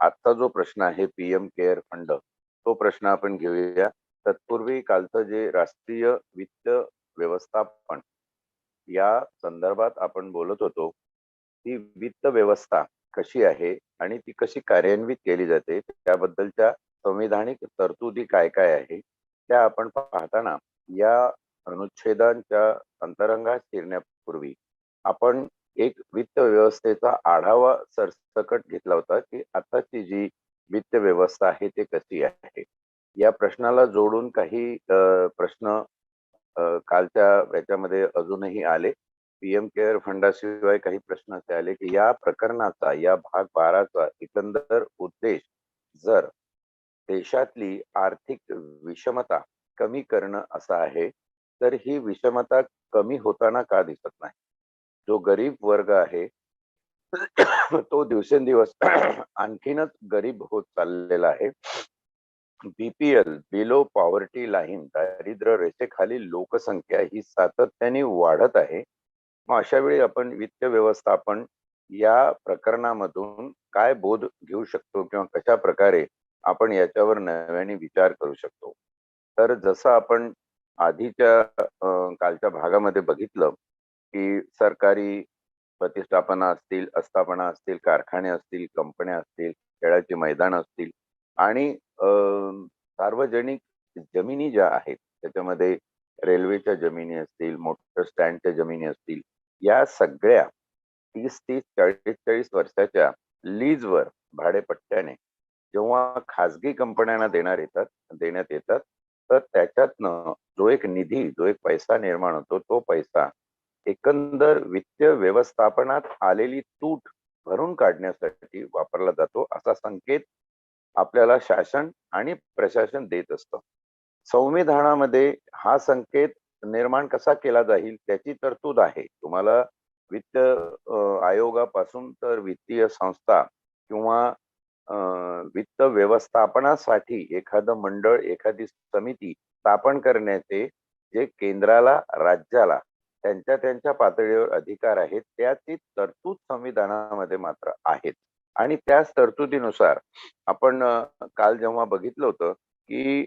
आजचा जो प्रश्न आहे पीएम केअर फंड, तो प्रश्न आपण घेऊया. तत्पूर्वी कालचं जे राष्ट्रीय वित्त व्यवस्थापन या संदर्भात आपण बोलत होतो, ती वित्त व्यवस्था कशी आहे आणि ती कशी कार्यान्वित केली जाते, त्याबद्दलच्या संविधानिक तरतुदी काय काय आहे, त्या आपण पाहताना या अनुच्छेदांच्या अंतरंगात शिरण्यापूर्वी आपण एक वित्त व्यवस्थेचा आढावा सरसकट घेतला होता, की आताची जी वित्त व्यवस्था आहे ते कशी आहे. या प्रश्नाला जोडून काही प्रश्न कालच्या याच्यामध्ये अजूनही आले. पीएम केअर फंडाशिवाय काही प्रश्न असे आले, की या प्रकरणाचा, या भाग 12चा एकंदर उद्देश जर देशातली आर्थिक विषमता कमी करणं असा आहे, तर ही विषमता कमी होताना का दिसत नाही? जो गरीब वर्ग आहे तो दिवसेंदिवस आणखीनच गरीब होत चाललेला आहे. बीपीएल, बिलो पॉवर्टी लाईन, दारिद्र्य रेषेखालील लोकसंख्या ही सातत्याने वाढत आहे. मग अशा वेळी आपण वित्त व्यवस्थापन या प्रकरणामधून काय बोध घेऊ शकतो किंवा कशा प्रकारे आपण याच्यावर नव्याने विचार करू शकतो? तर जसं आपण आधीच्या कालच्या भागामध्ये बघितलं, की सरकारी प्रतिष्ठापना असतील, आस्थापना असतील, कारखाने असतील, कंपन्या असतील, खेळाची मैदान असतील आणि सार्वजनिक जमिनी ज्या आहेत, त्याच्यामध्ये रेल्वेच्या जमिनी असतील, मोटर स्टँडच्या जमिनी असतील, या सगळ्या 30-30, 40-40 वर्षाच्या लीजवर भाडेपट्ट्याने जेव्हा खाजगी कंपन्यांना देण्यात येतात, तर त्याच्यातनं जो एक निधी, जो एक पैसा निर्माण होतो, तो पैसा एकंदर वित्त व्यवस्थापनात आलेली तूट भरून काढण्यासाठी वापरला जातो, असा संकेत आपल्याला शासन आणि प्रशासन देत असतं. संविधानामध्ये हा संकेत निर्माण कसा केला जाईल त्याची तरतूद आहे. तुम्हाला वित्त आयोगापासून तर वित्तीय संस्था किंवा वित्त व्यवस्थापनासाठी एखादं मंडळ, एखादी समिती स्थापन करण्याचे जे केंद्राला, राज्याला त्यांच्या त्यांच्या पातळीवर अधिकार आहेत, त्याची तरतूद संविधानामध्ये मात्र आहेत. आणि त्याच तरतुदीनुसार आपण काल जेव्हा बघितलं होतं, की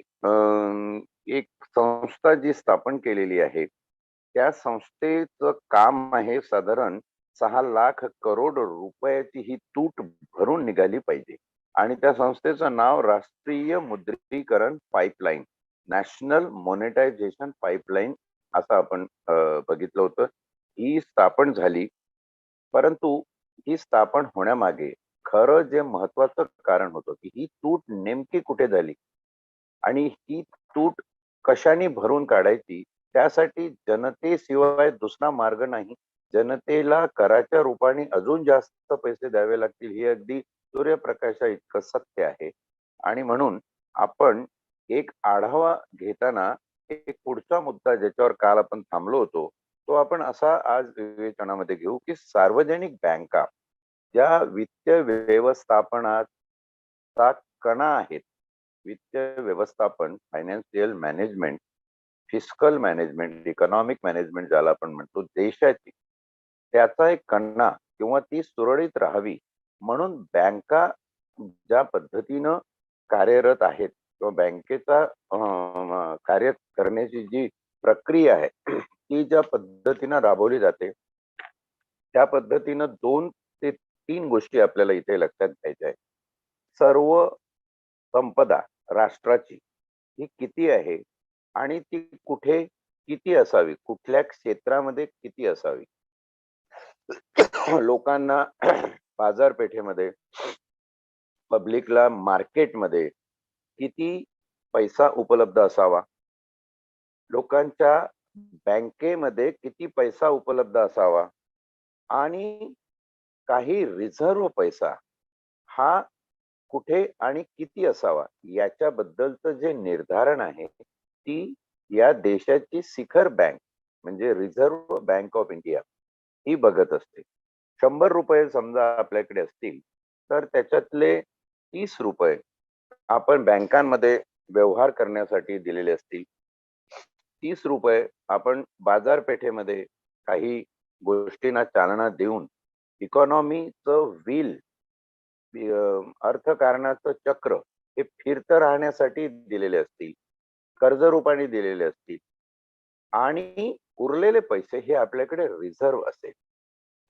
एक संस्था जी स्थापन केलेली आहे, त्या संस्थेचं काम आहे साधारण 6 लाख करोड रुपयाची ही तूट भरून निघाली पाहिजे. आणि त्या संस्थेचं नाव राष्ट्रीय मुद्रीकरण पाईपलाईन, नॅशनल मॉनिटायझेशन पाईपलाईन असं आपण बघितलं होतं. ही स्थापन झाली, परंतु ही स्थापन होण्यामागे खरं जे महत्वाचं कारण होतं, की ही तूट नेमकी कुठे झाली आणि ही तूट कशाने भरून काढायची, त्यासाठी जनतेशिवाय दुसरा मार्ग नाही. जनतेला कराच्या रूपाने अजून जास्त पैसे द्यावे लागतील, हे अगदी सूर्यप्रकाशा इतकं सत्य आहे. आणि म्हणून आपण एक आढावा घेताना एक पुढचा मुद्दा ज्याच्यावर काल आपण थांबलो होतो, तो आपण असा आज विवेचनामध्ये घेऊ, की सार्वजनिक बँका ज्या वित्त व्यवस्थापनाचा कणा आहेत, वित्त व्यवस्थापन, financial management, fiscal management, economic management ज्याला आपण म्हणतो, देशाची त्याचा एक कणा किंवा ती सुरळीत राहावी म्हणून बँका ज्या पद्धतीनं कार्यरत आहेत किंवा बँकेचा कार्य करण्याची जी प्रक्रिया आहे ती ज्या पद्धतीनं राबवली जाते, त्या पद्धतीनं 2 ते 3 गोष्टी आपल्याला इथे लक्षात घ्यायच्या आहेत. सर्व संपदा राष्ट्राची ही किती आहे आणि ती कुठे किती असावी, कुठल्या क्षेत्रामध्ये किती असावी. लोकांना बाजारपेठेमध्ये, पब्लिकला मार्केटमध्ये किती पैसा उपलब्ध असावा, लोकांच्या बँकेमध्ये किती पैसा उपलब्ध असावा आणि काही रिझर्व्ह पैसा हा कुठे आणि किती असावा, याच्याबद्दलचं जे निर्धारण आहे ती या देशाची शिखर बँक म्हणजे रिझर्व्ह बँक ऑफ इंडिया ही बघत असते. 100 रुपये समजा आपल्याकडे असतील, तर त्याच्यातले 30 रुपये आपण बँकांमध्ये व्यवहार करण्यासाठी दिलेले असतील. 30 रुपये आपण बाजारपेठेमध्ये काही गोष्टींना चालना देऊन इकॉनॉमीचं व्हील अर्थकारणाचं चक्र हे फिरतं राहण्यासाठी दिलेले असतील, कर्जरूपाने दिलेले असतील आणि उरलेले पैसे हे आपल्याकडे रिझर्व्ह असेल.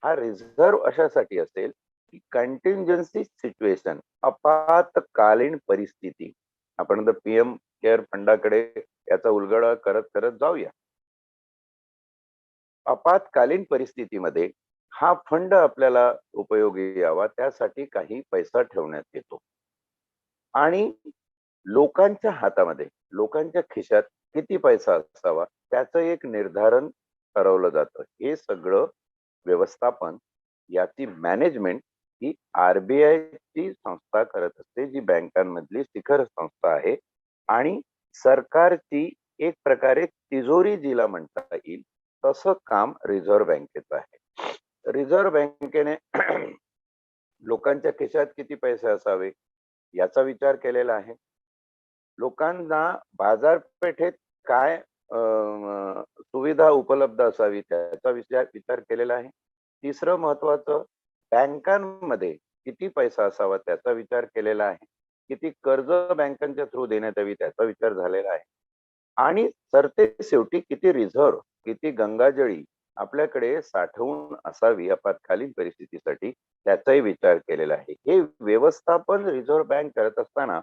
हा रिझर्व्ह अशासाठी असेल की कंटिंजन्सी सिच्युएशन, आपातकालीन परिस्थिती. आपण आता पीएम केअर फंडाकडे याचा उलगडा करत करत जाऊया. आपातकालीन परिस्थितीमध्ये हा फंड आपल्याला उपयोगी यावा त्यासाठी काही पैसा ठेवण्यात येतो आणि लोकांच्या हातामध्ये, लोकांच्या खिशात किती पैसा असावा त्याचं एक निर्धारण ठरवलं जातं. हे सगळं व्यवस्थापन, याची मॅनेजमेंट ही आरबीआय ची संस्था करत असते, जी बँकांमधली शिखर संस्था आहे आणि सरकारची एक प्रकारे तिजोरी जिला म्हणता येईल तसं काम रिझर्व्ह बँकेचं आहे. रिझर्व्ह बँकेने लोकांच्या खिशात किती पैसे असावे याचा विचार केलेला आहे. लोकांना बाजारपेठेत काय सुविधा उपलब्ध असावी त्याचा विचार केलेला आहे. तिसरं महत्वाचं, बँकांमध्ये किती पैसा असावा त्याचा विचार केलेला आहे. किती कर्ज बँकांच्या थ्रू देण्यात यावी त्याचा विचार झालेला आहे आणि सरतेशेवटी किती रिझर्व्ह, किती गंगाजळी आपल्याकडे साठवून असावी आपत्कालीन परिस्थितीसाठी त्याचाही विचार केलेला आहे. हे व्यवस्थापन रिझर्व्ह बँक करत असताना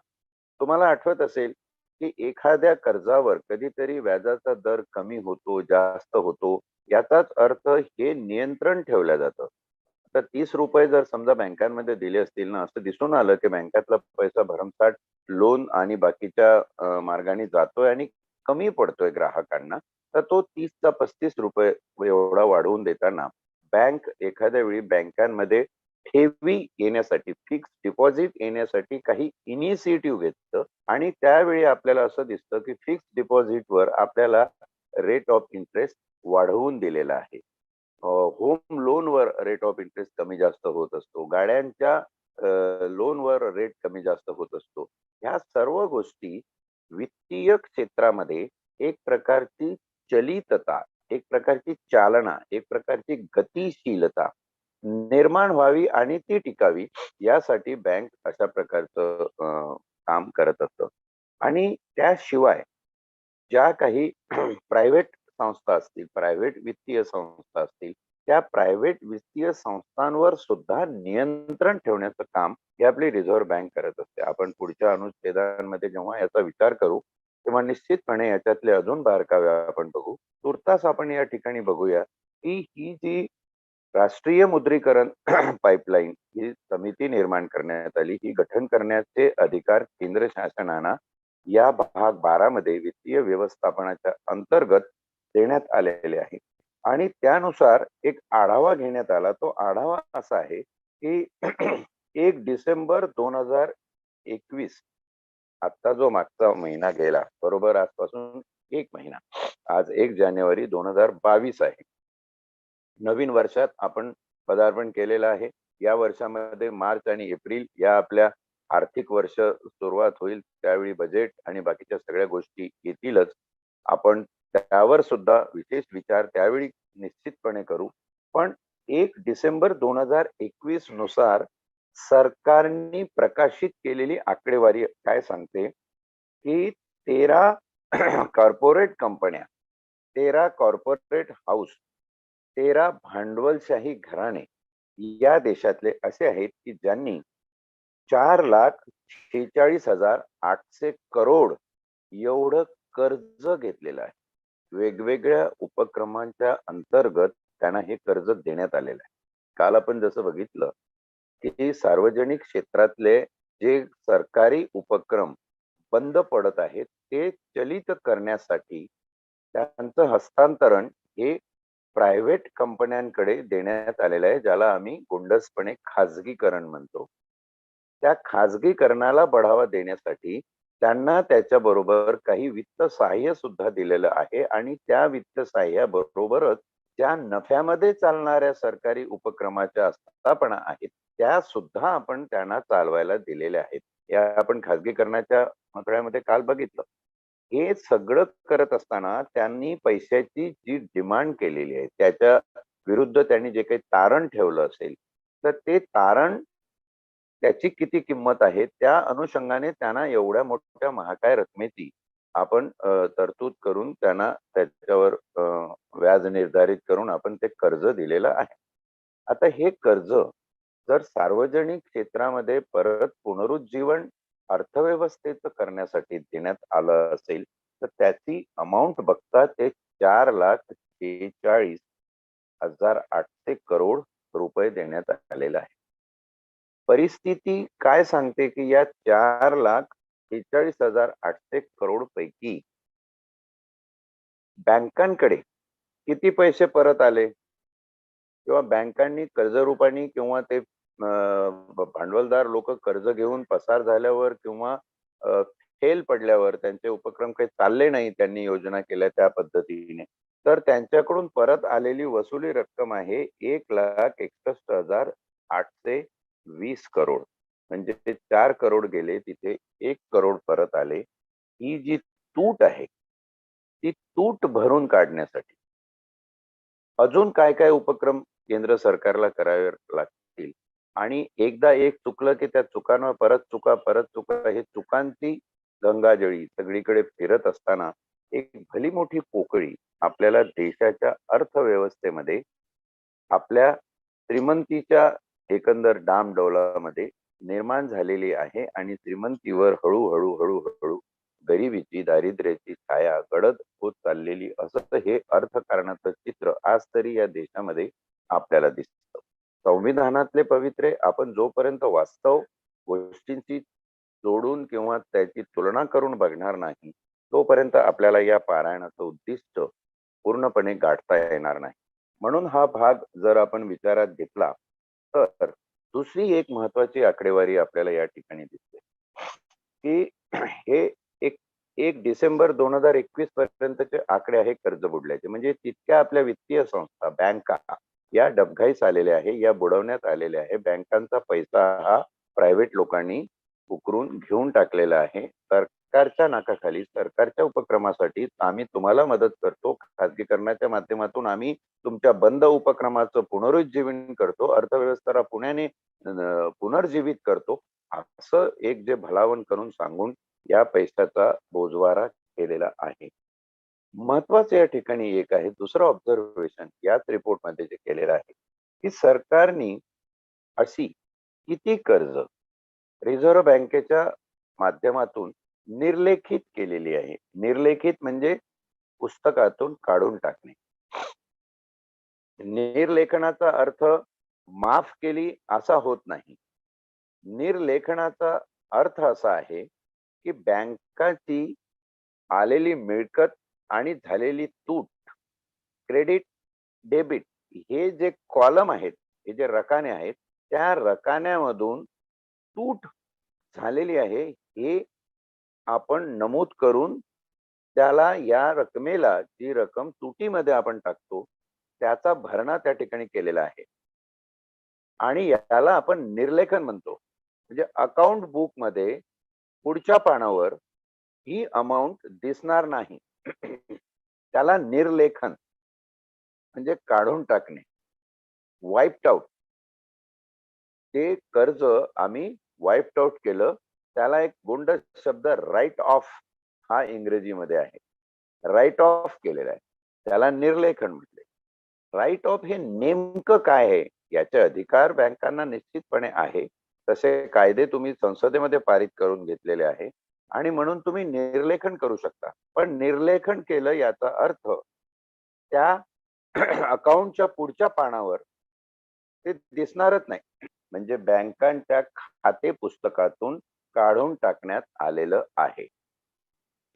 तुम्हाला आठवत असेल की एखाद्या कर्जावर कधीतरी व्याजाचा दर कमी होतो, जास्त होतो, याचाच अर्थ हे नियंत्रण ठेवलं जातं. तर 30 रुपये जर समजा बँकांमध्ये दिले असतील ना, असं दिसून आलं की बँकातला पैसा भरमसाठ लोन आणि बाकीच्या मार्गाने जातोय आणि कमी पडतोय ग्राहकांना, तर तो 30 चा 35 रुपये एवढा वाढवून देताना बँक एखाद्या वेळी बँकांमध्ये ठेवी येण्यासाठी, फिक्स डिपॉझिट येण्यासाठी काही इनिशिएटिव्ह घेतं आणि त्यावेळी आपल्याला असं दिसतं की फिक्स डिपॉझिटवर आपल्याला रेट ऑफ इंटरेस्ट वाढवून दिलेला आहे. होम लोनवर रेट ऑफ इंटरेस्ट कमी जास्त होत असतो. गाड्यांच्या लोनवर रेट कमी जास्त होत असतो. ह्या सर्व गोष्टी वित्तीय क्षेत्रामध्ये एक प्रकारची चलितता, एक प्रकारची चालना, एक प्रकारची गतिशीलता निर्माण व्हावी आणि ती टिकावी यासाठी बँक अशा प्रकारचं काम करत असतं. आणि त्याशिवाय ज्या काही प्रायव्हेट संस्था असतील, प्रायव्हेट वित्तीय संस्था असतील, त्या प्रायव्हेट वित्तीय संस्थांवर सुद्धा नियंत्रण ठेवण्याचं काम हे आपली रिझर्व्ह बँक करत असते. आपण पुढच्या अनुच्छेदांमध्ये जेव्हा याचा विचार करू तेव्हा निश्चितपणे याच्यातले अजून बारकावे आपण बघू. तुर्तास आपण या ठिकाणी बघूया की ही जी राष्ट्रीय मुद्रीकरण पाईपलाईन ही समिती निर्माण करण्यात आली, ही गठन करण्याचे अधिकार केंद्र शासनाला या भाग 12 मध्ये वित्तीय व्यवस्थापनाच्या अंतर्गत देण्यात आलेले आहे आणि त्यानुसार एक आढावा घेण्यात आला. तो आढावा असा आहे की 1 डिसेंबर 2021, आता जो मागचा महिना गेला बरोबर आजपासून 1 महिना, आज 1 जानेवारी 2022 आहे. नवीन वर्षात आपण पदार्पण केलेलं आहे. या वर्षामध्ये मार्च आणि एप्रिल या आपल्या आर्थिक वर्ष सुरुवात होईल, त्यावेळी बजेट आणि बाकीच्या सगळ्या गोष्टी येतीलच. आपण त्यावर सुद्धा विशेष विचार त्यावेळी निश्चितपणे करू. पण 1 डिसेंबर 2021 नुसार सरकारने प्रकाशित केलेली आकडेवारी काय सांगते की 13 कॉर्पोरेट कंपन्या, 13 कॉर्पोरेट हाऊस, 13 भांडवलशाही घराणे या देशातले असे आहेत की ज्यांनी 4,46,800 करोड एवढं कर्ज घेतलेलं आहे. वेगवेगळ्या उपक्रमांच्या अंतर्गत त्यांना हे कर्ज देण्यात आलेलं आहे. काल आपण जसं बघितलं की सार्वजनिक क्षेत्रातले जे सरकारी उपक्रम बंद पडत आहेत ते चलित करण्यासाठी त्यांचं हस्तांतरण हे प्रायव्हेट कंपन्यांकडे देण्यात आलेलं आहे, ज्याला आम्ही गोंडसपणे खाजगीकरण म्हणतो. त्या खाजगीकरणाला बढावा देण्यासाठी त्यांना त्याच्याबरोबर काही वित्त सहाय्य सुद्धा दिलेलं आहे आणि त्या वित्त सहाय्याबरोबरच ज्या नफ्यामध्ये चालणाऱ्या सरकारी उपक्रमाच्या आस्थापना आहेत त्या सुद्धा आपण त्यांना चालवायला दिलेल्या आहेत. या आपण खाजगीकरणाच्या आकड्यामध्ये काल बघितलं. हे सगळं करत असताना त्यांनी पैशाची जी डिमांड केलेली आहे त्याच्या विरुद्ध त्यांनी जे काही तारण ठेवलं असेल तर ते तारण त्याची किती किंमत आहे, त्या अनुषंगाने त्यांना एवढ्या मोठ्या महाकाय रकमेची आपण तरतूद करून त्यांना त्याच्यावर व्याज निर्धारित करून आपण ते कर्ज दिलेलं आहे. आता हे कर्ज जर सार्वजनिक क्षेत्रामध्ये परत पुनरुज्जीवन अर्थव्यवस्थेचं करण्यासाठी देण्यात आलं असेल, तर त्याची अमाउंट बघता ते 4,46,800 करोड रुपये देण्यात आलेला आहे. परिस्थिती काय सांगते की या 4,46,800 करोड पैकी बँकांकडे किती पैसे परत आले किंवा बँकांनी कर्जरूपाने किंवा ते भांडवलदार लोक कर्ज घेऊन पसार झाल्यावर किंवा फेल पडल्यावर त्यांचे उपक्रम काही चालले नाही, त्यांनी योजना केल्या त्या पद्धतीने, तर त्यांच्याकडून परत आलेली वसुली रक्कम आहे 1,61,820 करोड. म्हणजे ते 4 करोड गेले, तिथे 1 करोड परत आले. ही जी तूट आहे ती तूट भरून काढण्यासाठी अजून काय काय उपक्रम केंद्र सरकारला करावे लागतील. आणि एकदा एक चुकलं की त्या चुकांवर परत चुका हे चुकांची गंगाजळी सगळीकडे फिरत असताना एक भली मोठी पोकळी आपल्याला देशाच्या अर्थव्यवस्थेमध्ये, आपल्या श्रीमंतीच्या एकंदर डामडौलामध्ये निर्माण झालेली आहे. आणि श्रीमंतीवर हळूहळू हळूहळू गरिबीची, दारिद्र्याची छाया गडद होत चाललेली, असं हे अर्थकारणाचं चित्र आज तरी या देशामध्ये आपल्याला दिसतं. संविधानातले पवित्रे आपण जोपर्यंत वास्तव गोष्टींची जोडून किंवा त्याची तुलना करून बघणार नाही, तोपर्यंत आपल्याला या पारायणाचं उद्दिष्ट पूर्णपणे गाठता येणार नाही. म्हणून हा भाग जर आपण विचारात घेतला तर दुसरी एक महत्वाची आकडेवारी आपल्याला या ठिकाणी दिसते की हे 1 डिसेंबर 2021 पर्यंतचे आकडे आहे कर्ज बुडल्याचे. म्हणजे तितक्या आपल्या वित्तीय संस्था, बँका या डबघाईस आलेल्या आहे, या बुडवण्यात आलेल्या आहे. बँकांचा पैसा हा प्रायव्हेट लोकांनी उकरून घेऊन टाकलेला आहे. सरकारच्या नाकाखाली, सरकारच्या उपक्रमासाठी आम्ही तुम्हाला मदत करतो, खाजगीकरणाच्या माध्यमातून आम्ही तुमच्या बंद उपक्रमाचं पुनरुज्जीवन करतो, अर्थव्यवस्थेला पुनर्जीवित करतो, असं एक जे भलावण करून सांगून या पैशाचा बोजवारा केलेला आहे. महत्वाचं या ठिकाणी एक आहे, दुसरं ऑब्झर्वेशन याच रिपोर्ट मध्ये जे केलेलं आहे की सरकारने अशी किती कर्ज रिझर्व्ह बँकेच्या माध्यमातून निर्लेखित केलेली आहे. निर्लेखित म्हणजे पुस्तकातून काढून टाकणे. निर्लेखनाचा अर्थ माफ केली असा होत नाही. निर्लेखनाचा अर्थ असा आहे की बँकाची आलेली मिळकत आणि झालेली तूट, क्रेडिट, डेबिट हे जे कॉलम आहेत, हे जे रकाने आहेत, त्या रकान्यामधून तूट झालेली आहे हे आपण नमूद करून त्याला, या रकमेला, जी रक्कम तुटीमध्ये आपण टाकतो त्याचा भरणा त्या ठिकाणी केलेला आहे. आणि याला आपण निर्लेखन म्हणतो. म्हणजे अकाउंट बुक मध्ये पुढच्या पानावर ही अमाउंट दिसणार नाही. त्याला निर्लेखन म्हणजे काढून टाकणे, वाईप्ड आउट. ते कर्ज आम्ही वाईप्ड आउट केलं, त्याला एक गुंड शब्द राईट ऑफ हा इंग्रजीमध्ये आहे. राईट ऑफ केलेला आहे, त्याला निर्लेखन म्हटले. राईट ऑफ हे नेमकं काय आहे याचे अधिकार बँकांना निश्चितपणे आहे. तसे कायदे तुम्ही संसदेमध्ये पारित करून घेतलेले आहे आणि म्हणून तुम्ही निर्लेखन करू शकता. पण निर्लेखन केलं याचा अर्थ त्या अकाउंटच्या पुढच्या पानावर ते दिसणारच नाही. म्हणजे बँकांच्या खाते पुस्तकातून काढून टाकण्यात आलेलं आहे.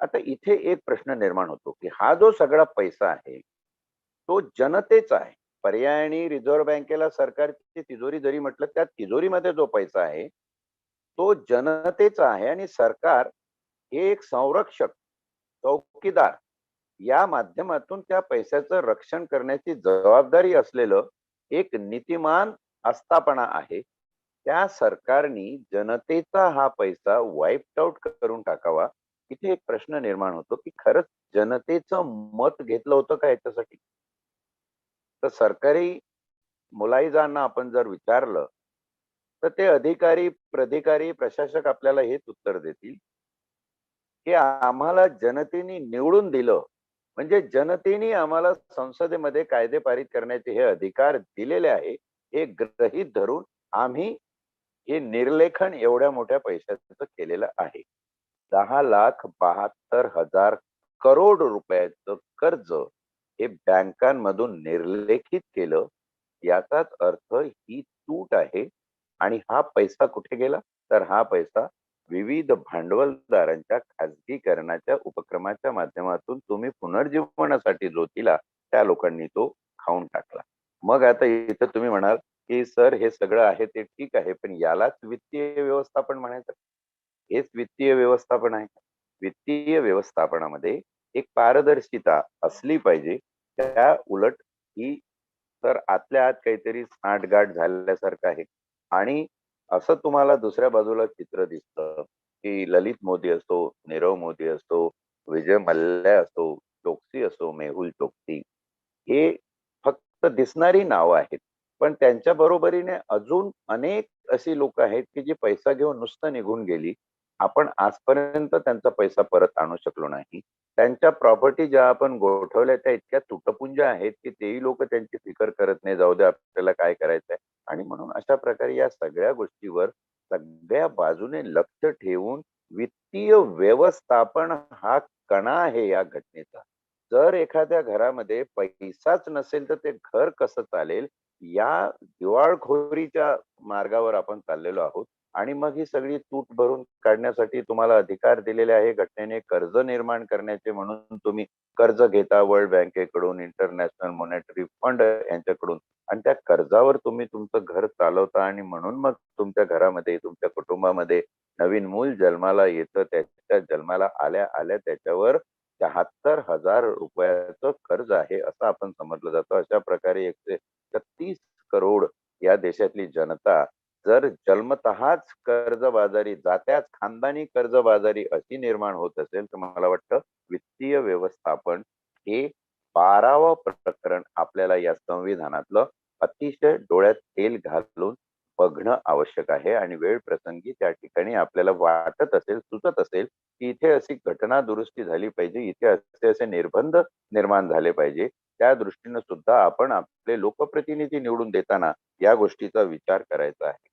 आता इथे एक प्रश्न निर्माण होतो की हा जो सगळा पैसा आहे तो जनतेचा आहे. पर्यायाने रिझर्व्ह बँकेला सरकारची तिजोरी जरी म्हटलं, त्या तिजोरीमध्ये जो पैसा आहे तो जनतेचा आहे आणि सरकार हे एक संरक्षक, चौकीदार या माध्यमातून त्या पैशाचं रक्षण करण्याची जबाबदारी असलेलं एक नीतिमान आस्थापना आहे. त्या सरकारने जनतेचा हा पैसा वाईप्ड आउट करून टाकावा. इथे एक प्रश्न निर्माण होतो की खरंच जनतेचं मत घेतलं होतं का याच्यासाठी? तर सरकारी मुलायजांना आपण जर विचारलं तर ते अधिकारी, प्राधिकारी, प्रशासक आपल्याला हेच उत्तर देतील, की आम्हाला जनतेने निवडून दिलं, म्हणजे जनतेने आम्हाला संसदेमध्ये कायदे पारित करण्याचे हे अधिकार दिलेले आहे, हे गृहीत धरून आम्ही हे निर्लेखन एवढ्या मोठ्या पैशाचं केलेलं आहे. 10,72,000 करोड रुपयाचं कर्ज हे बँकांमधून निर्लेखित केलं. याचाच अर्थ ही तूट आहे. आणि हा पैसा कुठे गेला? तर हा पैसा विविध भांडवलदारांच्या खाजगीकरणाच्या उपक्रमाच्या माध्यमातून तुम्ही पुनर्जीवनासाठी जो दिला, त्या लोकांनी तो खाऊन टाकला. मग आता इथं तुम्ही म्हणाल, की सर हे सगळं आहे ते ठीक आहे, पण यालाच वित्तीय व्यवस्थापन म्हणायचं? हेच वित्तीय व्यवस्थापन आहे? वित्तीय व्यवस्थापनामध्ये एक पारदर्शिता असली पाहिजे. त्या उलट ही तर आतल्या आत काहीतरी सांठगांठ झाल्यासारखं आहे. आणि असं तुम्हाला दुसऱ्या बाजूला चित्र दिसतं, की ललित मोदी असो, नीरव मोदी असो, विजय मल्ल्या असो, चोक्सी असो, मेहुल चोक्सी, हे फक्त दिसणारी नावं आहेत. पण त्यांच्या बरोबरीने अजून अनेक अशी लोक आहेत, की जी पैसा घेऊन नुसतं निघून गेली. आपण आजपर्यंत त्यांचा पैसा परत आणू शकलो नाही. त्यांच्या प्रॉपर्टी ज्या आपण गोठवल्या त्या इतक्या तुटपुंज्या आहेत, की तेही लोक त्यांची फिकर करत नाही. जाऊ दे आपल्याला काय करायचंय. आणि म्हणून अशा प्रकारे या सगळ्या गोष्टीवर सगळ्या बाजूने लक्ष ठेवून वित्तीय व्यवस्थापन हा कणा आहे या घटनेचा. जर एखाद्या घरामध्ये पैसाच नसेल तर ते घर कसं चालेल? या दिवाळखोरीच्या मार्गावर आपण चाललेलो आहोत. आणि मग ही सगळी तूट भरून काढण्यासाठी तुम्हाला अधिकार दिलेले आहे घटनेने कर्ज निर्माण करण्याचे, म्हणून तुम्ही कर्ज घेता वर्ल्ड बँकेकडून, इंटरनॅशनल मॉनिटरी फंड यांच्याकडून, आणि त्या कर्जावर तुम्ही तुमचं घर चालवता. आणि म्हणून मग तुमच्या घरामध्ये, तुमच्या कुटुंबामध्ये नवीन मूल जन्माला येतं. त्याच्या जन्माला आल्या आल्या त्याच्यावर 74,000 रुपयाचं कर्ज आहे असं आपण समजलं जातं. अशा प्रकारे 136 करोड या देशातली जनता जर जन्मतःच कर्जबाजारी, जात्याच खानदानी कर्जबाजारी अशी निर्माण होत असेल, तर मला वाटतं वित्तीय व्यवस्थापन हे 12वं प्रकरण आपल्याला या संविधानातलं अतिशय डोळ्यात तेल घालून बघणं आवश्यक आहे. आणि वेळ प्रसंगी त्या ठिकाणी आपल्याला वाटत असेल, सुचत असेल, की इथे अशी घटना दुरुस्ती झाली पाहिजे, इथे असे असे निर्बंध निर्माण झाले पाहिजे, त्या दृष्टीनं सुद्धा आपण आपले लोकप्रतिनिधी निवडून देताना या गोष्टीचा विचार करायचा आहे.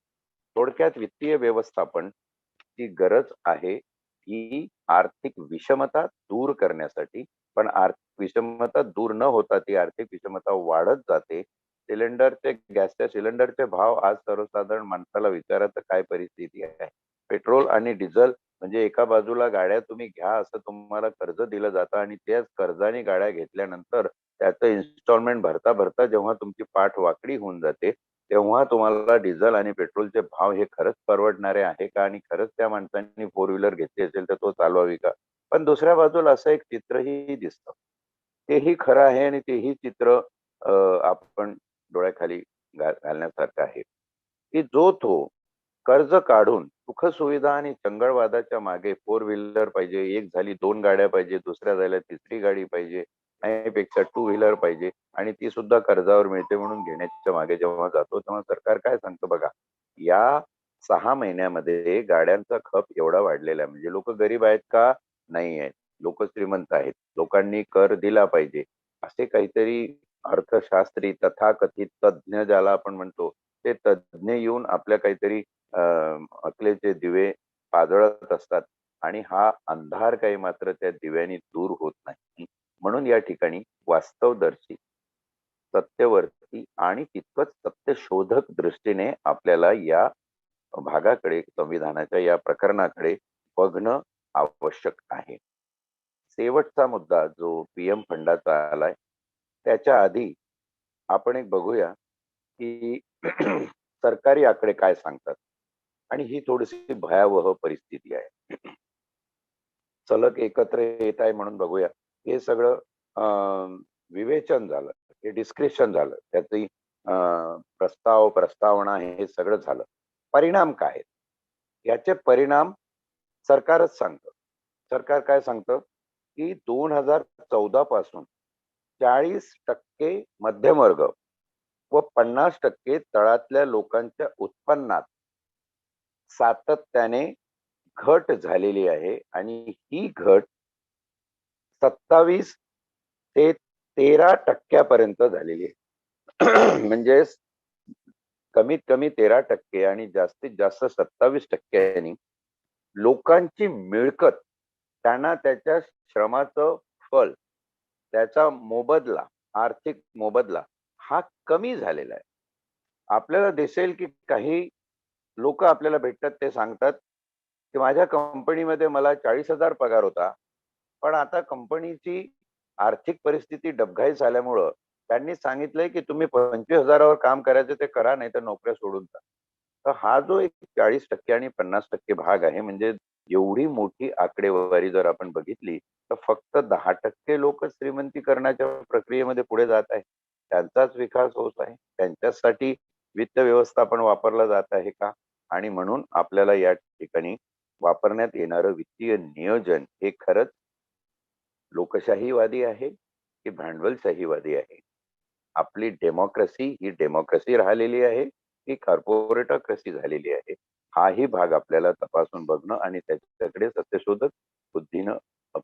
थोडक्यात वित्तीय व्यवस्थापन ची गरज आहे ही आर्थिक विषमता दूर करण्यासाठी. पण आर्थिक विषमता दूर न होता ती आर्थिक विषमता वाढत जाते. गॅसच्या सिलेंडरचे भाव आज सर्वसाधारण माणसाला विचारा तर काय परिस्थिती आहे. पेट्रोल आणि डिझेल म्हणजे एका बाजूला गाड्या तुम्ही घ्या असं तुम्हाला कर्ज दिलं जातं, आणि त्याच कर्जाने गाड्या घेतल्यानंतर त्याचं इन्स्टॉलमेंट भरता भरता जेव्हा तुमची पाठ वाकडी होऊन जाते, तेव्हा तुम्हाला डिझेल आणि पेट्रोलचे भाव हे खरंच परवडणारे आहे का? आणि खरंच त्या माणसांनी फोर व्हीलर घेतली असेल तर तो चालवावी का? पण दुसऱ्या बाजूला असं एक चित्रही दिसतं. तेही खरं आहे आणि तेही चित्र आपण डोळ्याखाली घालण्यासारखं आहे, की जो तो कर्ज काढून सुखसुविधा आणि चंगळवादाच्या मागे फोर व्हीलर पाहिजे, एक झाली 2 गाड्या पाहिजे, दुसऱ्या झाल्या 3री गाडी पाहिजे, त्यापेक्षा टू व्हीलर पाहिजे, आणि ती सुद्धा कर्जावर मिळते म्हणून घेण्याच्या मागे जेव्हा जातो, तेव्हा सरकार काय सांगतं बघा, या 6 महिन्यामध्ये गाड्यांचा खप एवढा वाढलेला आहे. म्हणजे लोक गरीब आहेत का? नाही आहेत. लोक श्रीमंत आहेत. लोकांनी कर दिला पाहिजे. असे काहीतरी अर्थशास्त्री, तथाकथित तज्ञ ज्याला आपण म्हणतो, ते तज्ञ येऊन आपल्या काहीतरी अकलेचे दिवे पाजळत असतात. आणि हा अंधार काही मात्र त्या दिव्यानी दूर होत नाही. म्हणून या ठिकाणी वास्तवदर्शी, सत्यवर्ती आणि तितकंच सत्यशोधक दृष्टीने आपल्याला या भागाकडे, संविधानाच्या या प्रकरणाकडे बघणं आवश्यक आहे. शेवटचा मुद्दा जो पीएम फंडाचा आलाय, त्याच्या आधी आपण एक बघूया की सरकारी आकडे काय सांगतात. आणि ही थोडीशी भयावह परिस्थिती आहे. सलग एकत्र येत आहे म्हणून बघूया. हे सगळं विवेचन झालं, हे डिस्कशन झालं, त्याची प्रस्तावना हे सगळं झालं. परिणाम काय आहेत? याचे परिणाम सरकारच सांगतं. सरकार काय सांगतं, की 2014 पासून 40% मध्यमवर्ग व 50% तळातल्या लोकांच्या उत्पन्नात सातत्याने घट झालेली आहे आणि ही घट 27 ते 13% झालेली आहे. म्हणजे कमीत कमी 13% आणि जास्तीत जास्त 27% लोकांची मिळकत, त्यांना त्याच्या श्रमाचं फळ, त्याचा मोबदला, आर्थिक मोबदला हा कमी झालेला आहे. आपल्याला दिसेल की काही लोक आपल्याला भेटतात, ते सांगतात की माझ्या कंपनीमध्ये मला 40,000 पगार होता, पण आता कंपनीची आर्थिक परिस्थिती डबघाईस झाल्यामुळं त्यांनी सांगितलंय की तुम्ही 25,000वर काम करायचं ते करा, नाही तर नोकऱ्या सोडून जा. तर हा जो एक 40% आणि 50% भाग आहे, म्हणजे एवढी मोठी आकडेवारी जर आपण बघितली, तर फक्त 10% लोक श्रीमंतीकरणाच्या प्रक्रियेमध्ये पुढे जात आहे. त्यांचाच विकास होत आहे. त्यांच्यासाठी वित्त व्यवस्थापन वापरलं जात आहे का? आणि म्हणून आपल्याला या ठिकाणी वापरण्यात येणारं वित्तीय नियोजन हे खरंच लोकशाहीवादी आहे की भांडवलशाहीवादी आहे? आपली डेमोक्रेसी ही डेमोक्रेसी राहिलेली आहे की कॉर्पोरेटोक्रेसी झालेली आहे? हाही भाग आपल्याला तपासून बघणं आणि त्याच्याकडे सत्यशोधक बुद्धीनं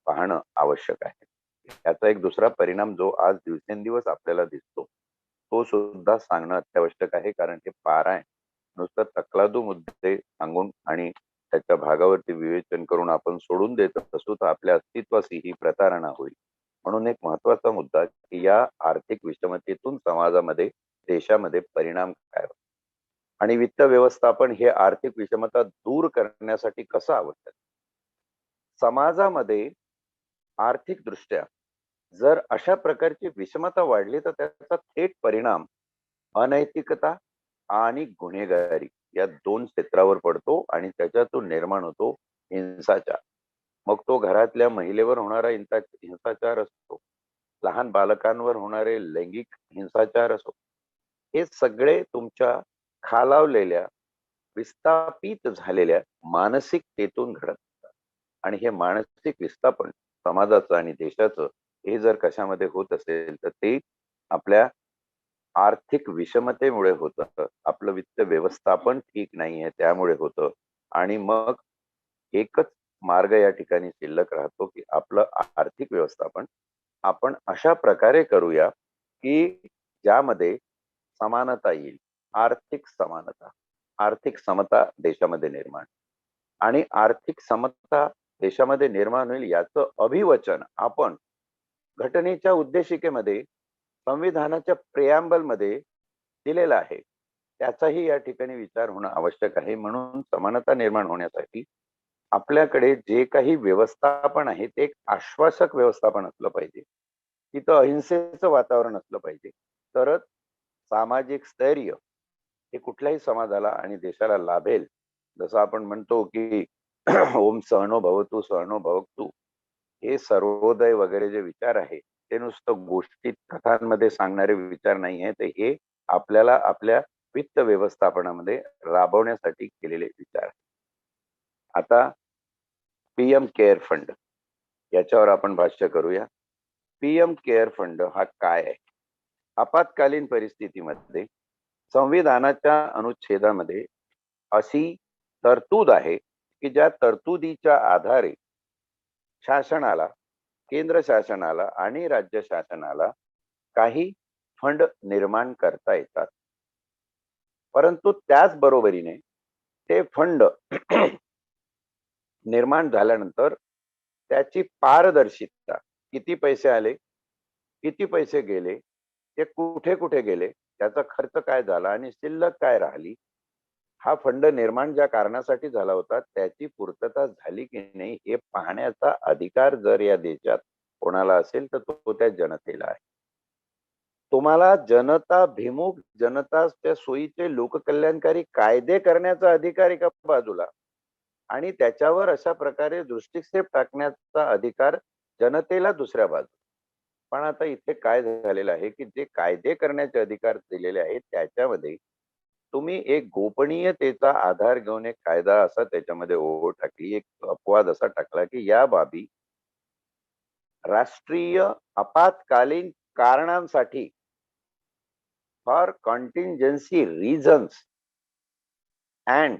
पाहणं आवश्यक आहे. याचा एक दुसरा परिणाम जो आज दिवसेंदिवस आपल्याला दिसतो, तो सुद्धा सांगणं अत्यावश्यक आहे. कारण हे पारायण नुसतं तकलादू मुद्दे सांगून आणि त्याच्या भागावरती विवेचन करून आपण सोडून देत असू, तर आपल्या अस्तित्वाशी ही प्रतारणा होईल. म्हणून एक महत्वाचा मुद्दा की या आर्थिक विषमतेतून समाजामध्ये, देशामध्ये परिणाम काय होतो आणि वित्त व्यवस्थापन हे आर्थिक विषमता दूर करण्यासाठी कसं आवश्यक. समाजामध्ये आर्थिक दृष्ट्या जर अशा प्रकारची विषमता वाढली, तर त्याचा थेट परिणाम अनैतिकता आणि गुन्हेगारी या दोन क्षेत्रावर पडतो आणि त्याच्यातून निर्माण होतो हिंसाचार. मग तो घरातल्या महिलेवर होणारा हिंसाचार असतो, लहान बालकांवर होणारे लैंगिक हिंसाचार असो, हे सगळे तुमच्या खालावलेल्या, विस्थापित झालेल्या मानसिकतेतून घडत असतात. आणि हे मानसिक विस्थापन समाजाचं आणि देशाचं हे जर कशामध्ये होत असेल, तर ते आपल्या आर्थिक विषमतेमुळे होतं. आपलं वित्त व्यवस्थापन ठीक नाहीये त्यामुळे होतं. आणि मग एकच मार्ग या ठिकाणी शिल्लक राहतो की आपलं आर्थिक व्यवस्थापन आपण अशा प्रकारे करूया की ज्यामध्ये समानता येईल, आर्थिक समानता, आर्थिक समता देशामध्ये निर्माण. आणि आर्थिक समता देशामध्ये निर्माण होईल याचं अभिवचन आपण घटनेच्या उद्देशिकेमध्ये, संविधानाच्या प्रियांबल मध्ये दिलेला आहे. त्याचाही या ठिकाणी विचार होणं आवश्यक आहे. म्हणून समानता निर्माण होण्यासाठी आपल्याकडे जे काही व्यवस्थापन आहे ते एक आश्वासक व्यवस्थापन असलं पाहिजे. तिथं अहिंसेचं वातावरण असलं पाहिजे. तरच सामाजिक स्थैर्य हे कुठल्याही समाजाला आणि देशाला लाभेल. जसं आपण म्हणतो की ओम सहनो भवतु सहनो भवतु, हे सर्वोदय वगैरे जे विचार आहे ते नुसतं गोष्टी कथांमध्ये सांगणारे विचार नाही आहे. तर हे आपल्याला आपल्या वित्त व्यवस्थापनामध्ये राबवण्यासाठी केलेले विचार. आता पीएम केअर फंड याच्यावर आपण भाष्य करूया. पीएम केअर फंड हा काय आहे? आपत्कालीन परिस्थितीमध्ये संविधानाच्या अनुच्छेदामध्ये अशी तरतूद आहे की ज्या तरतुदीच्या आधारे शासनाला, केंद्र शासनाला आणि राज्य शासनाला काही फंड निर्माण करता येतात. परंतु त्याच बरोबरीने ते फंड निर्माण झाल्यानंतर त्याची पारदर्शितता, किती पैसे आले, किती पैसे गेले, ते कुठे कुठे गेले, त्याचा खर्च काय झाला आणि शिल्लक काय राहिली, हा फंड निर्माण ज्या कारणासाठी झाला होता त्याची पूर्तता झाली की नाही हे पाहण्याचा अधिकार जर या देशात कोणाला असेल तर तो त्या जनतेला आहे. तुम्हाला जनता भिमुख, जनताच्या सोयीचे लोककल्याणकारी कायदे करण्याचा अधिकार एका बाजूला आणि त्याच्यावर अशा प्रकारे दृष्टिक्षेप टाकण्याचा अधिकार जनतेला दुसऱ्या बाजूला. पण आता इथे काय झालेलं आहे की जे कायदे करण्याचे अधिकार दिलेले आहेत त्याच्यामध्ये तुम्ही एक गोपनीयतेचा आधार घेऊन एक कायदा असा त्याच्यामध्ये ओढ टाकली, एक अपवाद असा टाकला की या बाबी राष्ट्रीय आपत्कालीन कारणांसाठी, for contingency reasons and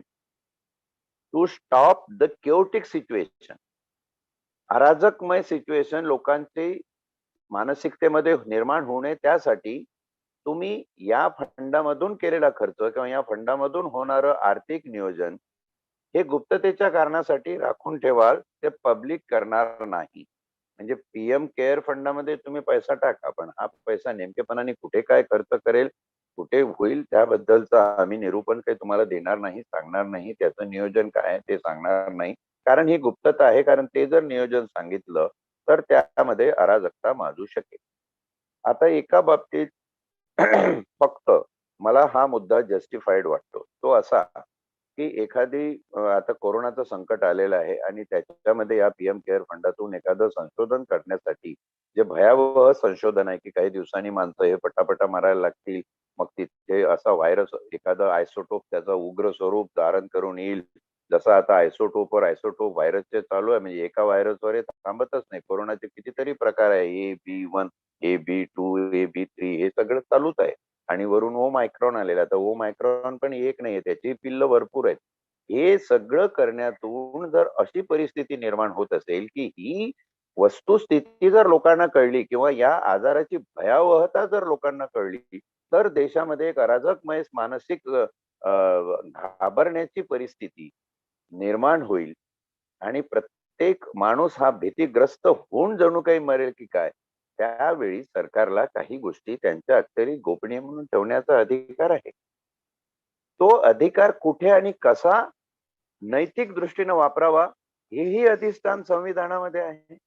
to stop the chaotic situation. अराजकमय सिच्युएशन लोकांची मानसिकतेमध्ये निर्माण होऊ नये त्यासाठी तुम्ही या फंडामधून केलेला खर्च किंवा या फंडामधून होणारं आर्थिक नियोजन हे गुप्ततेच्या कारणासाठी राखून ठेवाल, ते पब्लिक करणार नाही. म्हणजे पीएम केअर फंडामध्ये तुम्ही पैसा टाका, पण हा पैसा नेमकेपणाने कुठे काय खर्च करेल, कुठे होईल त्याबद्दलचं आम्ही निरूपण काही तुम्हाला देणार नाही, सांगणार नाही. त्याचं नियोजन काय आहे ते सांगणार नाही. कारण ही गुप्तता आहे. कारण ते जर नियोजन सांगितलं तर त्यामध्ये अराजकता माजू शकेल. आता एका बाबतीत फक्त मला हा मुद्दा जस्टिफाईड वाटतो. तो असा की एखादी आता कोरोनाचं संकट आलेलं आहे आणि त्याच्यामध्ये या पीएम केअर फंडातून एखादं संशोधन करण्यासाठी जे भयावह संशोधन आहे की काही दिवसांनी माणसं हे पटापटा मारायला लागतील, मग तिथे असा व्हायरस एखादं आयसोटोप त्याचं उग्र स्वरूप धारण करून येईल. जसं आता आयसोटोपवर आयसोटोप व्हायरसचे चालू आहे. म्हणजे एका व्हायरसवर हे थांबतच नाही. कोरोनाचे कितीतरी प्रकार आहे, AB1, AB2, AB3 हे सगळं चालूच आहे. आणि वरून ओमायक्रॉन आलेला. आता ओमायक्रॉन पण एक नाहीये, त्याची पिल्ल भरपूर आहेत. हे सगळं करण्यातून जर अशी परिस्थिती निर्माण होत असेल की ही वस्तुस्थिती जर लोकांना कळली किंवा या आजाराची भयावहता जर लोकांना कळली, तर देशामध्ये एक अराजकमय मानसिक घाबरण्याची परिस्थिती निर्माण होईल आणि प्रत्येक माणूस हा भीतीग्रस्त होऊन जणू काही मरेल की काय. त्यावेळी सरकारला काही गोष्टी त्यांच्या अखेरी गोपनीय म्हणून ठेवण्याचा अधिकार आहे. तो अधिकार कुठे आणि कसा नैतिक दृष्टीने वापरावा हेही अधिष्ठान संविधानामध्ये आहे.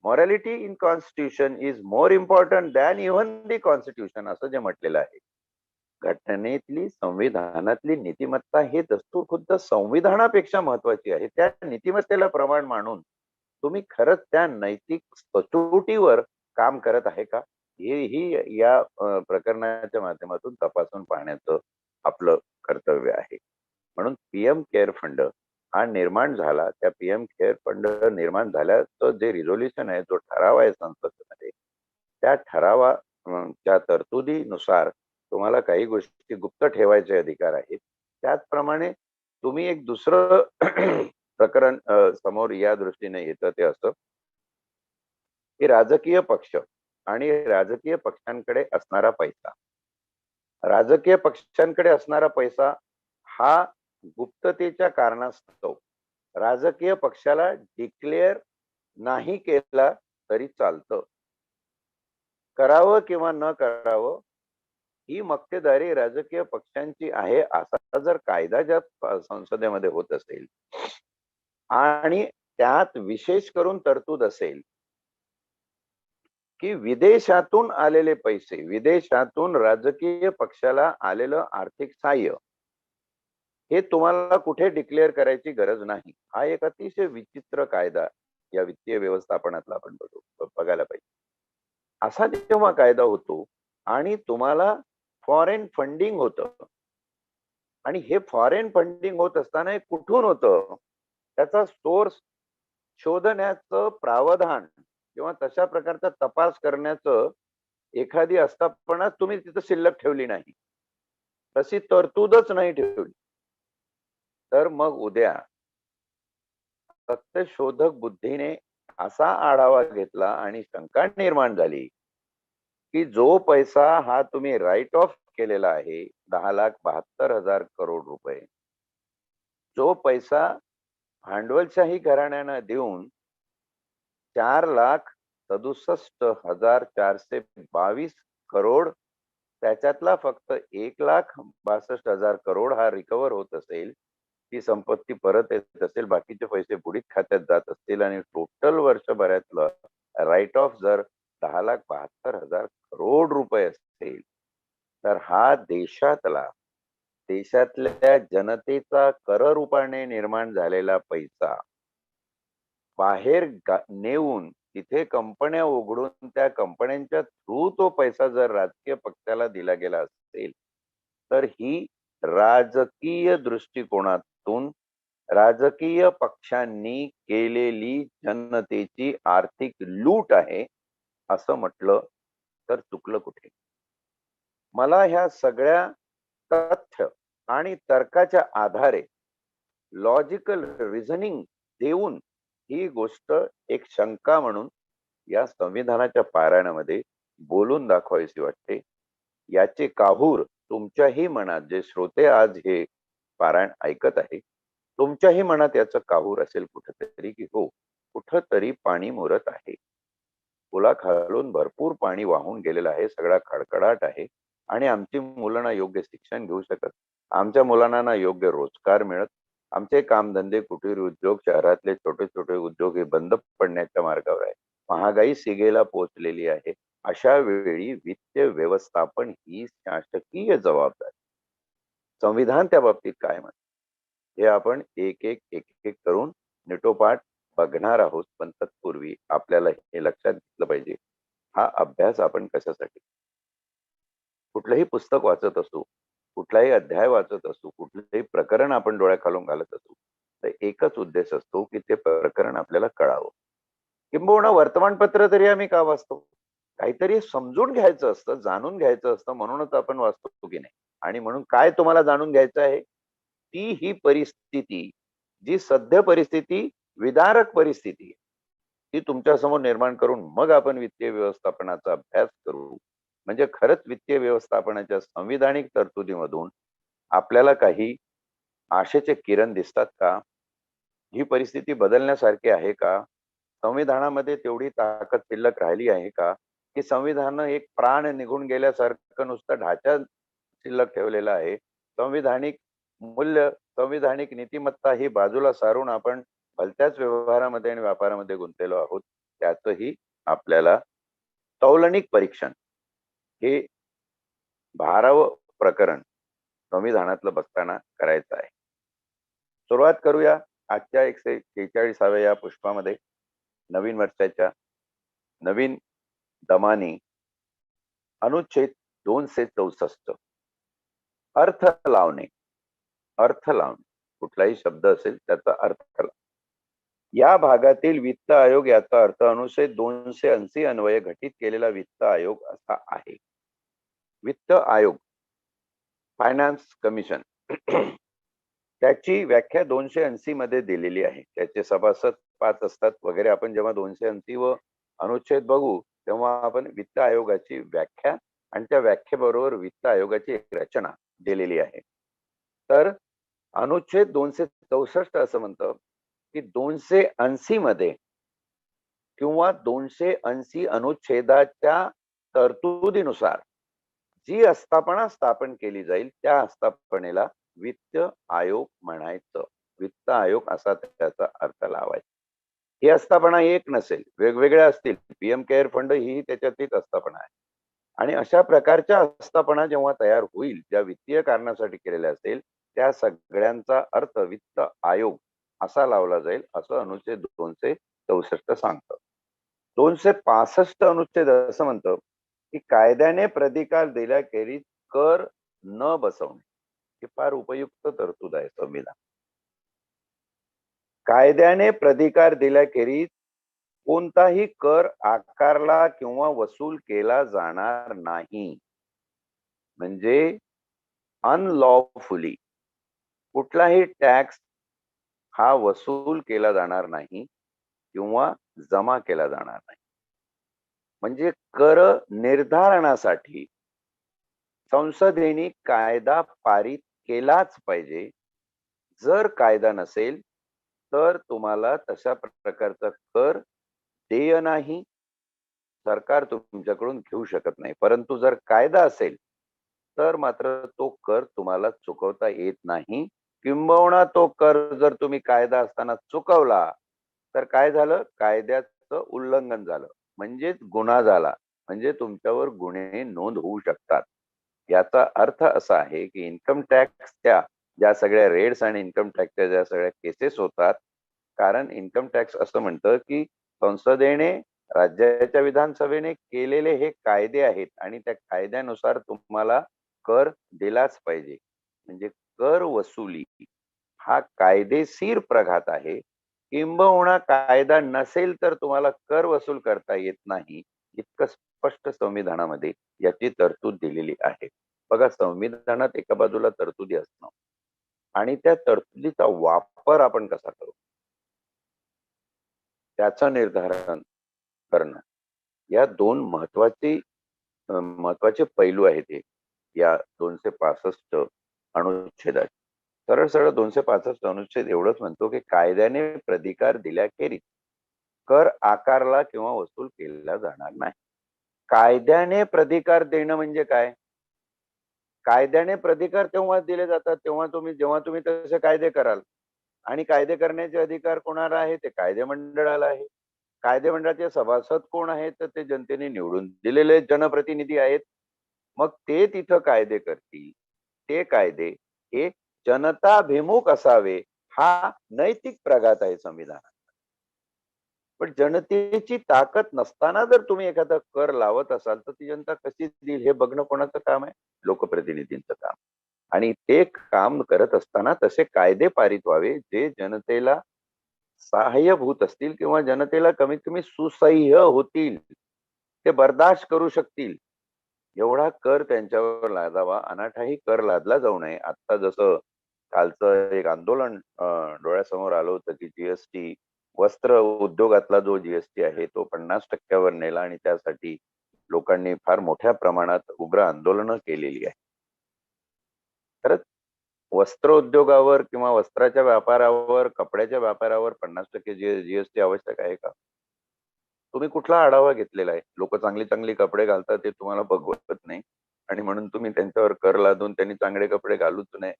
Morality in constitution is more important than even the constitution असं जे म्हटलेलं आहे. घटनेतली संविधानातली नीतिमत्ता हे दस्तूर खुद्द संविधानापेक्षा महत्वाची आहे. त्या नीतिमत्तेला प्रमाण मानून तुम्ही खरंच त्या नैतिक सचोटीवर काम करत आहे का, हेही या प्रकरणाच्या माध्यमातून तपासून पाहण्याचं आपलं कर्तव्य आहे. म्हणून पीएम केअर फंड हा निर्माण झाला. त्या पीएम केअर फंड निर्माण झाल्याचं जे रिझोल्युशन आहे, जो ठराव आहे संसदेमध्ये, त्या ठरावाच्या तरतुदीनुसार तुम्हाला काही गोष्टी गुप्त ठेवायचे अधिकार आहेत. त्याचप्रमाणे तुम्ही एक दुसरं प्रकरण समोर या दृष्टीने येतं ते असं की राजकीय पक्ष आणि राजकीय पक्षांकडे असणारा पैसा. राजकीय पक्षांकडे असणारा पैसा हा गुप्ततेच्या कारणास्तव राजकीय पक्षाला डिक्लेअर नाही केला तरी चालतं. करावं किंवा न करावं ही मक्तेदारी राजकीय पक्षांची आहे असा जर कायदा ज्या संसदेमध्ये होत असेल आणि त्यात विशेष करून तरतूद असेल की विदेशातून आलेले पैसे, विदेशातून राजकीय पक्षाला आलेलं आर्थिक सहाय्य हे तुम्हाला कुठे डिक्लेअर करायची गरज नाही. हा एक अतिशय विचित्र कायदा या वित्तीय व्यवस्थापनातला आपण बघायला पाहिजे. असा जेव्हा कायदा होतो आणि तुम्हाला फॉरेन फंडिंग होतं आणि हे फॉरेन फंडिंग होत असताना हे कुठून होतं, त्याचा सोर्स शोधण्याचं प्रावधान किंवा तशा प्रकारचा तपास करण्याचं एखादी आस्थापना तुम्ही तिथं शिल्लक ठेवली नाही, तशी तरतूदच नाही ठेवली, तर मग उद्या सत्यशोधक बुद्धीने असा आढावा घेतला आणि शंका निर्माण झाली की जो पैसा हा तुम्ही राईट ऑफ केलेला आहे 10,72,000 करोड रुपये, जो पैसा भांडवलशाही घराण्यांना देऊन 4,67,422 करोड, त्याच्यातला फक्त 1,62,000 करोड हा रिकव्हर होत असेल, ती संपत्ती परत येत असेल, बाकीचे पैसे बुडीत खात्यात जात असतील आणि टोटल वर्षभरातलं राईट ऑफ जर 10,72,000 करोड रुपये असतील, तर हा देशातल्या जनतेचा कर रूपाने निर्माण झालेला पैसा बाहेर नेऊन तिथे कंपन्या उघडून त्या कंपन्यांच्या थ्रू तो पैसा जर राजकीय पक्षाला दिला गेला असेल, तर ही राजकीय दृष्टिकोनातून राजकीय पक्षांनी केलेली जनतेची आर्थिक लूट आहे असं म्हटलं तर चुकलं कुठे. मला ह्या सगळ्या तथ्य आणि तर्काच्या आधारे लॉजिकल रिझनिंग देऊन ही गोष्ट एक शंका म्हणून या संविधानाच्या पारायणामध्ये बोलून दाखवावीशी वाटते. याचे काहूर तुमच्याही मनात, जे श्रोते आज हे पारायण ऐकत आहे, तुमच्याही मनात याचं काहूर असेल कुठेतरी, की हो, कुठंतरी पाणी मुरत आहे. पुलाखालून भरपूर पाणी वाहून गेलेलं आहे, सगळा खडखडाट आहे आणि आमची मुलं ना योग्य शिक्षण घेऊ शकत, आमच्या मुलांना ना योग्य रोजगार मिळत, आमचे कामधंदे, कुटीर उद्योग, शहरातले छोटे छोटे उद्योग हे बंद पडण्याच्या मार्गावर आहे. महागाई शिगेला पोहोचलेली आहे. अशा वेळी वित्त व्यवस्थापन ही शासकीय जबाबदारी. संविधान त्या बाबतीत काय म्हणते हे आपण एक एक एक एक करून निटोपाठ बघणार आहोत. पण तत्पूर्वी आपल्याला हे लक्षात घेतलं पाहिजे, हा अभ्यास आपण कशासाठी, कुठलंही पुस्तक वाचत असू, कुठलाही अध्याय वाचत असू, कुठलंही प्रकरण आपण डोळ्याखालून घालत असू, तर एकच उद्देश असतो की ते प्रकरण आपल्याला कळावं. किंबहुना वर्तमानपत्र तरी आम्ही का वाचतो? काहीतरी समजून घ्यायचं असतं, जाणून घ्यायचं असतं, म्हणूनच आपण वाचतो की नाही? आणि म्हणून काय तुम्हाला जाणून घ्यायचं आहे? ती ही परिस्थिती, जी सध्या परिस्थिती, विदारक परिस्थिती आहे, ती तुमच्या समोर निर्माण करून मग आपण वित्तीय व्यवस्थापनाचा अभ्यास करू. म्हणजे खरंच वित्तीय व्यवस्थापनाच्या संविधानिक तरतुदीमधून आपल्याला काही आशेचे किरण दिसतात का? ही परिस्थिती बदलण्यासारखी आहे का? संविधानामध्ये तेवढी ताकद शिल्लक राहिली आहे का? की संविधान एक प्राण निघून गेल्यासारखं नुसतं ढाचा शिल्लक ठेवलेला आहे? संविधानिक मूल्य, संविधानिक नीतिमत्ता ही बाजूला सारून आपण भलत्याच व्यवहारामध्ये आणि व्यापारामध्ये गुंतलेलो आहोत. त्याचंही आपल्याला तौलनिक परीक्षण हे 12वं प्रकरण संविधानातलं बघताना करायचं आहे. सुरुवात करूया आजच्या 146व्या या पुष्पामध्ये. नवीन वर्षाच्या नवीन दमानी अनुच्छेद 264 अर्थ लावणे. अर्थ लावणे, कुठलाही शब्द असेल त्याचा अर्थ लावणे. या भागातील वित्त आयोग याचा अर्थ अनुच्छेद 280 अन्वये घटित केलेला वित्त आयोग असा आहे. वित्त आयोग, फायनान्स कमिशन त्याची व्याख्या 280 मध्ये दिलेली आहे. त्याचे सभासद 5 असतात वगैरे. आपण जेव्हा 280 व अनुच्छेद बघू तेव्हा आपण वित्त आयोगाची व्याख्या आणि त्या व्याख्येबरोबर वित्त आयोगाची एक रचना दिलेली आहे. तर अनुच्छेद 264 असं म्हणतं की 280 मध्ये किंवा 280 अनुच्छेदाच्या तरतुदीनुसार जी आस्थापना स्थापन केली जाईल त्या आस्थापनेला वित्त आयोग म्हणायचं. वित्त आयोग असा त्याचा अर्थ लावायचा. ही आस्थापना एक नसेल, वेगवेगळ्या असतील. पीएम केअर फंड ही त्याच्यातलीच आस्थापना आहे. आणि अशा प्रकारच्या आस्थापना जेव्हा तयार होईल, ज्या वित्तीय कारणासाठी केलेल्या असेल, त्या सगळ्यांचा अर्थ वित्त आयोग असा लावला जाईल, असं अनुच्छेद 264 सांगतं. 265 अनुच्छेद असं म्हणतं की कायद्याने प्रतिकार दिल्याखेरीज कर न बसवणे. ही फार उपयुक्त तरतूद आहे संविधान. कायद्याने प्रतिकार दिल्याखेरीज कोणताही कर आकारला किंवा वसूल केला जाणार नाही. म्हणजे अनलॉफुली कुठलाही टॅक्स हा वसूल केला जाणार नाही किंवा जमा केला जाणार नाही. म्हणजे कर निर्धारणासाठी संसदेने कायदा पारित केलाच पाहिजे. जर कायदा नसेल तर तुम्हाला तशा प्रकारचा कर देय नाही, सरकार तुमच्याकडून घेऊ शकत नाही. परंतु जर कायदा असेल तर मात्र तो कर तुम्हाला चुकवता येत नाही. किंबहुना तो कर जर तुम्ही कायदा असताना चुकवला तर काय झालं? कायद्याचं उल्लंघन झालं, म्हणजेच गुन्हा झाला. म्हणजे तुमच्यावर गुन्हे नोंद होऊ शकतात. याचा अर्थ असा आहे की इन्कम टॅक्सच्या ज्या सगळ्या रेड्स आणि इन्कम टॅक्सच्या ज्या सगळ्या केसेस होतात, कारण इन्कम टॅक्स असं म्हणतं की संसदेने, राज्याच्या विधानसभेने केलेले हे कायदे आहेत आणि त्या कायद्यानुसार तुम्हाला कर दिलाच पाहिजे. म्हणजे कर वसुली हा कायदेशीर प्रघात आहे. किंबहुना कायदा नसेल तर तुम्हाला कर वसूल करता येत नाही, इतकं स्पष्ट संविधानामध्ये याची तरतूद दिलेली आहे. बघा, संविधानात एका बाजूला तरतुदी असणं आणि त्या तरतुदीचा वापर आपण कसा करू त्याचं निर्धारण करणं, या दोन महत्वाचे पैलू आहेत हे या 265 अनुच्छेदात. सरळ सरळ 265 अनुच्छेद एवढंच म्हणतो की कायद्याने प्रतिकार दिल्याखेरीज कर आकारला किंवा वसूल केला जाणार नाही. कायद्याने प्रतिकार देणं म्हणजे काय? कायद्याने प्रतिकार तेव्हा दिले जातात जेव्हा तुम्ही तसे कायदे कराल, आणि कायदे करण्याचे अधिकार कोणाला आहे? ते कायदे मंडळाला आहे. कायदे मंडळाचे सभासद कोण आहेत? तर ते जनतेने निवडून दिलेले जनप्रतिनिधी आहेत. मग ते तिथं कायदे करतील. ते कायदे हे जनताभिमुख असावे, हा नैतिक प्रघात आहे संविधानात. पण जनतेची ताकद नसताना जर तुम्ही एखादा कर लावत असाल तर ती जनता कशी देईल हे बघणं कोणाचं काम आहे? लोकप्रतिनिधींचं काम. आणि ते काम करत असताना तसे कायदे पारित व्हावे जे जनतेला सहाय्यभूत असतील किंवा जनतेला कमीत कमी सुसह्य होतील, ते बर्दाश्त करू शकतील, एवढा कर त्यांच्यावर लादावा. अनाठाही कर लादला जाऊ नये. आता जसं कालचं एक आंदोलन डोळ्यासमोर आलं होतं की जीएसटी, वस्त्र उद्योगातला जो जीएसटी आहे तो 50% नेला आणि त्यासाठी लोकांनी फार मोठ्या प्रमाणात उग्र आंदोलनं केलेली आहे. खरंच वस्त्र उद्योगावर किंवा वस्त्राच्या व्यापारावर, कपड्याच्या व्यापारावर 50% जीएसटी आवश्यक आहे का? तुम्ही कुठला आढावा घेतलेला आहे? लोक चांगली चांगली कपडे घालतात ते तुम्हाला बघवत नाही आणि म्हणून तुम्ही त्यांच्यावर कर लादून त्यांनी चांगले कपडे घालूच नये.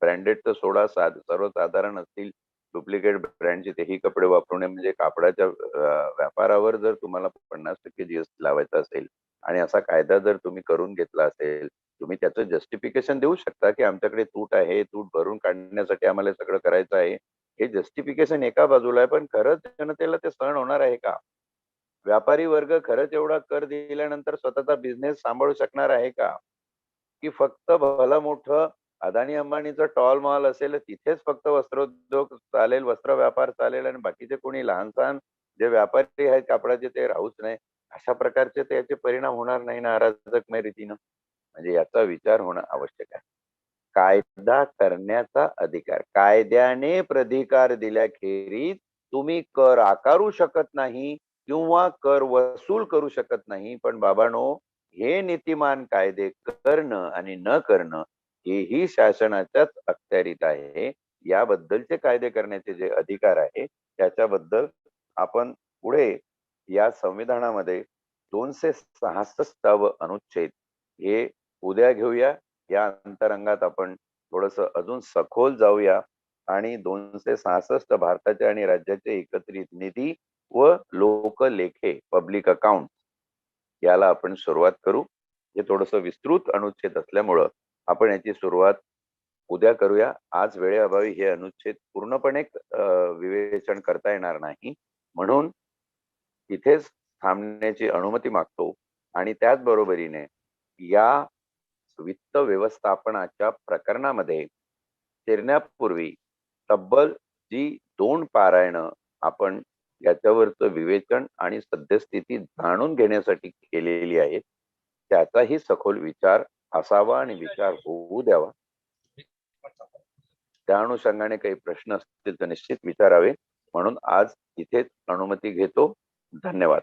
ब्रँडेड तर सोडा, सर्वसाधारण असतील डुप्लिकेट ब्रँडचे तेही कपडे वापरू नये. म्हणजे कापडाच्या व्यापारावर जर तुम्हाला 50% जीएसटी लावायचा असेल आणि असा कायदा जर तुम्ही करून घेतला असेल, तुम्ही त्याचं जस्टिफिकेशन देऊ शकता की आमच्याकडे तूट आहे, तूट भरून काढण्यासाठी आम्हाला हे सगळं करायचं आहे. हे जस्टिफिकेशन एका बाजूला आहे, पण खरंच जनतेला ते सहन होणार आहे का? व्यापारी वर्ग खरंच एवढा कर दिल्यानंतर स्वतःचा बिझनेस सांभाळू शकणार आहे का? की फक्त भलं मोठं अदानी अंबानीचं टॉल मॉल असेल तिथेच फक्त वस्त्रोद्योग चालेल, वस्त्र व्यापार चालेल आणि बाकीचे कोणी लहान सहान जे व्यापारी आहेत कापडाचे ते राहूच नाही, अशा प्रकारचे त्याचे परिणाम होणार नाही ना अराजकमय रीतीनं? म्हणजे याचा विचार होणं आवश्यक आहे. कायदा करण्याचा अधिकार, कायद्याने प्रतिकार दिल्याखेरीज तुम्ही कर आकारू शकत नाही किंवा कर वसूल करू शकत नाही. पण बाबांनो, हे नीतिमान कायदे करणं आणि न करणं हेही शासनाच्याच अखत्यारीत आहे. याबद्दलचे कायदे करण्याचे जे अधिकार आहे त्याच्याबद्दल आपण पुढे या संविधानामध्ये 266 अनुच्छेद हे उद्या घेऊया. या अंतरंगात आपण थोडस अजून सखोल जाऊया आणि 266 भारताच्या आणि राज्याचे एकत्रित निधी व लोकलेखे, पब्लिक अकाउंट, याला आपण सुरुवात करू. हे थोडस विस्तृत अनुच्छेद असल्यामुळं आपण याची सुरुवात उद्या करूया. आज वेळेअभावी हे अनुच्छेद पूर्णपणे विवेचन करता येणार नाही, म्हणून तिथेच थांबण्याची अनुमती मागतो. आणि त्याचबरोबरीने या वित्त व्यवस्थापनाच्या प्रकरणामध्ये शिरण्यापूर्वी तब्बल जी 2 पारायणं आपण याच्यावरचं विवेचन आणि सद्यस्थिती जाणून घेण्यासाठी केलेली आहे, त्याचाही सखोल विचार असावा आणि विचार होऊ द्यावा. त्या अनुषंगाने काही प्रश्न असतील तर निश्चित विचारावे. म्हणून आज इथेच अनुमती घेतो. धन्यवाद.